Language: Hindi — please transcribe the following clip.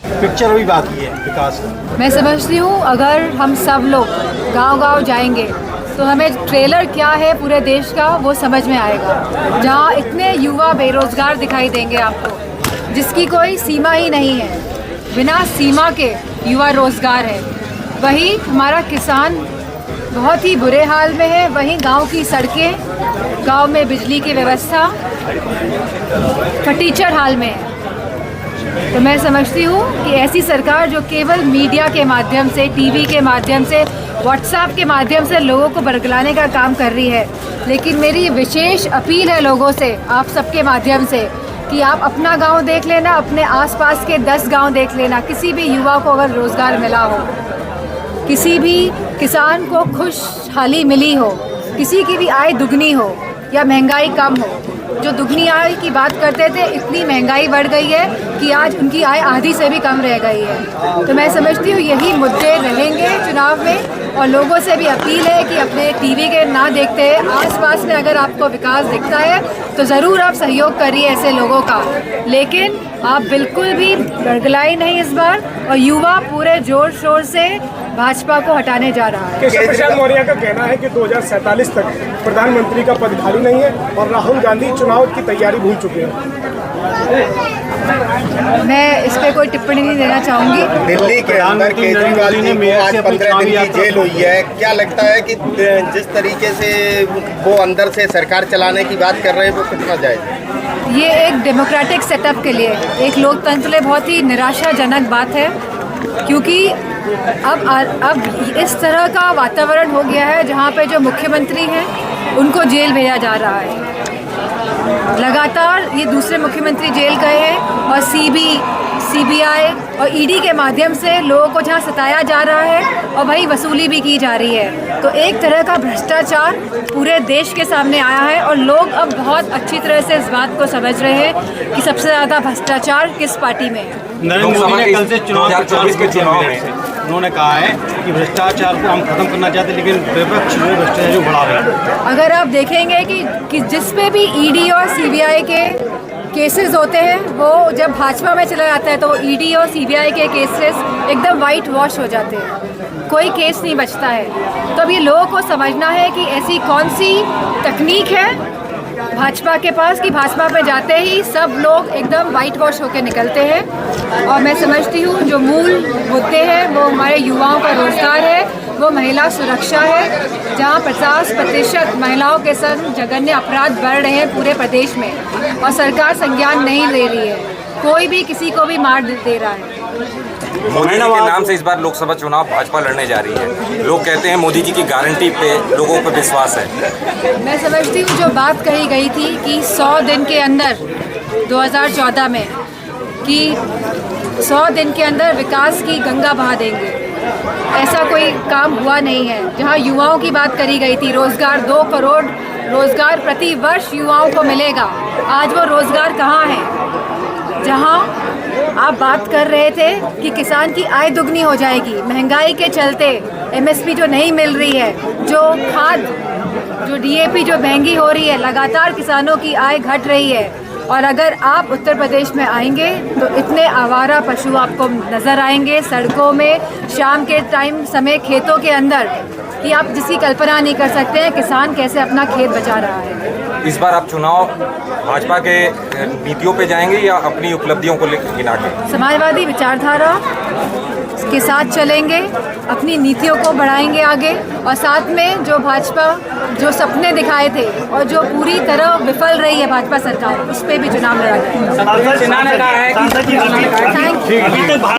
पिक्चर अभी बाकी है विकास का। मैं समझती हूँ अगर हम सब लोग गांव-गांव जाएंगे तो हमें ट्रेलर क्या है पूरे देश का वो समझ में आएगा। जहाँ इतने युवा बेरोजगार दिखाई देंगे आपको, जिसकी कोई सीमा ही नहीं है, बिना सीमा के युवा रोजगार है। वही हमारा किसान बहुत ही बुरे हाल में है, वहीं गांव की सड़कें, गांव में बिजली की व्यवस्था फटीचर हाल में है। तो मैं समझती हूँ कि ऐसी सरकार जो केवल मीडिया के माध्यम से, टीवी के माध्यम से, व्हाट्सएप के माध्यम से लोगों को बरगलाने का काम कर रही है। लेकिन मेरी विशेष अपील है लोगों से, आप सबके माध्यम से, कि आप अपना गांव देख लेना, अपने आसपास के 10 गांव देख लेना। किसी भी युवा को अगर रोज़गार मिला हो, किसी भी किसान को खुशहाली मिली हो, किसी की भी आय दुगनी हो या महंगाई कम हो। जो दुगनी आय की बात करते थे, इतनी महंगाई बढ़ गई है कि आज उनकी आय आधी से भी कम रह गई है। तो मैं समझती हूँ यही मुद्दे रहेंगे चुनाव में, और लोगों से भी अपील है कि अपने टीवी के ना देखते हैं, आसपास में अगर आपको विकास दिखता है तो ज़रूर आप सहयोग करिए ऐसे लोगों का, लेकिन आप बिल्कुल भी बरगलाई नहीं इस बार। और युवा पूरे जोर शोर से भाजपा को हटाने जा रहा है। केशव प्रसाद मौर्य का कहना है कि 2047 तक प्रधानमंत्री का पद खाली नहीं है और राहुल गांधी चुनाव की तैयारी भूल चुके हैं। मैं इस पे कोई टिप्पणी नहीं देना चाहूँगी। दिल्ली के अंदर केजरीवाल जी को आज 15 दिन की जेल हुई है। क्या लगता है कि जिस तरीके से वो अंदर से सरकार चलाने की बात कर रहे हैं वो कितना जायज? ये एक डेमोक्रेटिक सेटअप के लिए, एक लोकतंत्र के लिए बहुत ही निराशाजनक बात है, क्योंकि अब इस तरह का वातावरण हो गया है जहाँ पे जो मुख्यमंत्री हैं उनको जेल भेजा जा रहा है। लगातार ये दूसरे मुख्यमंत्री जेल गए हैं और सीबीआई और ईडी के माध्यम से लोगों को जहाँ सताया जा रहा है और वही वसूली भी की जा रही है। तो एक तरह का भ्रष्टाचार पूरे देश के सामने आया है और लोग अब बहुत अच्छी तरह से इस बात को समझ रहे हैं कि सबसे ज़्यादा भ्रष्टाचार किस पार्टी में है। नरेंद्र मोदी ने कल से चुनाव के चुनाव में उन्होंने कहा है कि भ्रष्टाचार को हम खत्म करना चाहते हैं, लेकिन विपक्ष जो भ्रष्टाचार बढ़ा रहे हैं। अगर आप देखेंगे कि जिस पे भी ईडी और सीबीआई के केसेस होते हैं, वो जब भाजपा में चला जाता है तो ईडी और सीबीआई के केसेस एकदम वाइट वॉश हो जाते हैं, कोई केस नहीं बचता है। तो अब ये लोगों को समझना है कि ऐसी कौन सी तकनीक है भाजपा के पास कि भाजपा पे जाते ही सब लोग एकदम वाइट वॉश होकर निकलते हैं। और मैं समझती हूँ जो मूल मुद्दे हैं वो हमारे युवाओं का रोजगार है, वो महिला सुरक्षा है, जहाँ 50% महिलाओं के संग जघन्य अपराध बढ़ रहे हैं पूरे प्रदेश में और सरकार संज्ञान नहीं ले रही है, कोई भी किसी को भी मार दे रहा है। मोदी जी के नाम से इस बार लोकसभा चुनाव भाजपा लड़ने जा रही है। लोग कहते हैं मोदी जी की गारंटी पे लोगों पर विश्वास है। मैं समझती हूँ जो बात कही गई थी कि 100 दिन के अंदर 2014 में कि 100 दिन के अंदर विकास की गंगा बहा देंगे, ऐसा कोई काम हुआ नहीं है। जहाँ युवाओं की बात करी गई थी, रोजगार 2 करोड़ रोजगार प्रति वर्ष युवाओं को मिलेगा, आज वो रोजगार कहाँ है? जहाँ आप बात कर रहे थे कि किसान की आय दुगनी हो जाएगी, महंगाई के चलते एमएसपी जो नहीं मिल रही है, जो खाद, जो डीएपी जो महंगी हो रही है, लगातार किसानों की आय घट रही है। और अगर आप उत्तर प्रदेश में आएंगे तो इतने आवारा पशु आपको नज़र आएंगे सड़कों में, शाम के टाइम समय खेतों के अंदर, कि आप जिसकी कल्पना नहीं कर सकते हैं किसान कैसे अपना खेत बचा रहा है। इस बार आप चुनाव भाजपा के नीतियों पे जाएंगे या अपनी उपलब्धियों को गिना के? समाजवादी विचारधारा के साथ चलेंगे, अपनी नीतियों को बढ़ाएंगे आगे, और साथ में जो भाजपा जो सपने दिखाए थे और जो पूरी तरह विफल रही है भाजपा सरकार, उस पर भी चुनाव लड़ा जाएगा। Thank you.